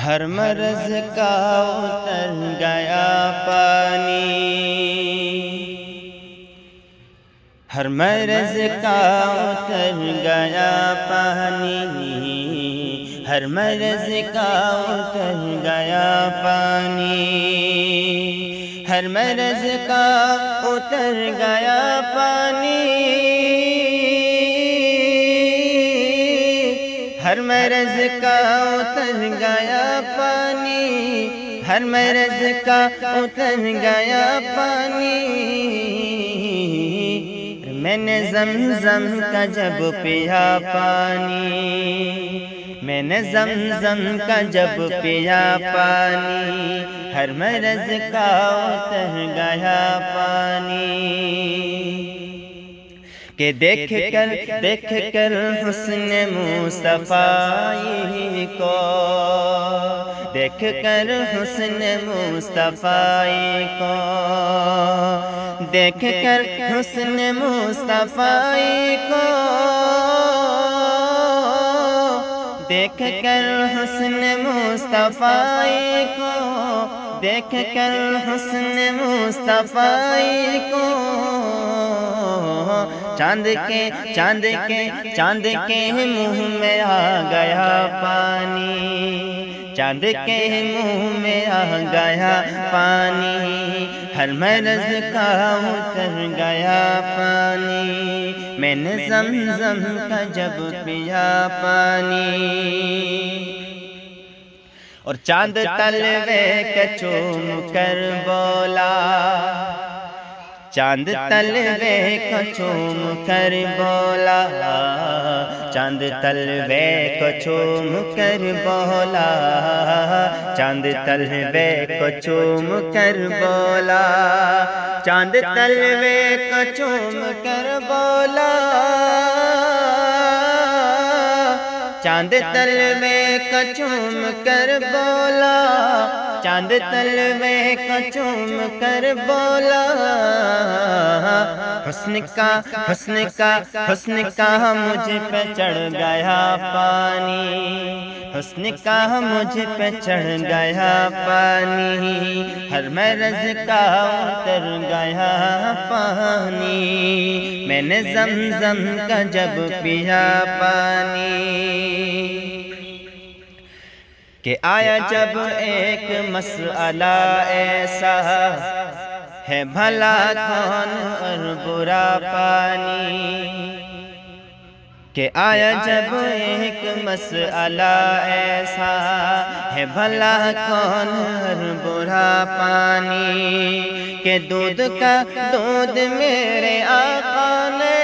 ہر مرض کا اتر گیا پانی، ہر مرض کا اتر گیا پانی، ہر مرض کا اتر گیا پانی، ہر مرض کا اتر گیا پانی، ہر مرض کا اتر گیا پانی، ہر مرض کا اتر گیا پانی۔ میں نے زمزم کا جب پیا پانی، میں نے زمزم کا جب پیا پانی، ہر مرض کا اتر گیا پانی۔ کہ دیکھ کر حسن مصطفی کو، دیکھ کر حسن مصطفی کو، دیکھ کر حسن مصطفی کو، دیکھ کر حسن مصطفی کو، دیکھ کر حسن مصطفی کو، چاند کے منہ میں آ گیا پانی، چاند کے منہ میں آ گیا پانی، ہر مرض کا اتر گیا پانی۔ میں نے زمزم کا جب پیا پانی، اور چاند تلوے کے چوم کر بولا، چاند تلوے کو چوم کر بولا، چاند تلوے کو چوم کر بولا، چاند تلوے کو چوم کر بولا، چاند تلوے کو چوم کر بولا، چاند تلوے کو چوم کر بولا، چاند تلوے کو چوم کر بولا، حسن کا مجھ پہ چڑھ گیا پانی، حسن کا مجھ پہ چڑھ گیا پانی، ہر مرض کا اتر گیا پانی۔ میں نے زمزم کا جب پیا پانی، کہ آیا جب ایک مسئلہ ایسا ہے بھلا کون اور برا پانی، کہ آیا جب ایک مسئلہ ایسا ہے بھلا کون اور برا پانی، کہ دودھ کا دودھ میرے آقا نے،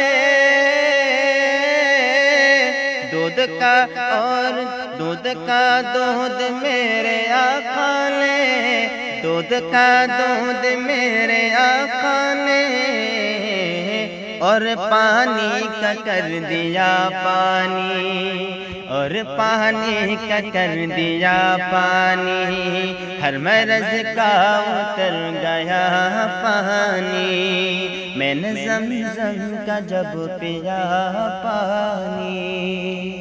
دودھ کا اور دودھ کا دودھ میرے آقا نے، دودھ کا دودھ میرے آقا نے، اور پانی کا کر دیا پانی، اور پانی کا کر دیا پانی، ہر مرض کا اتر گیا پانی۔ میں نے زمزم کا جب پیا پانی۔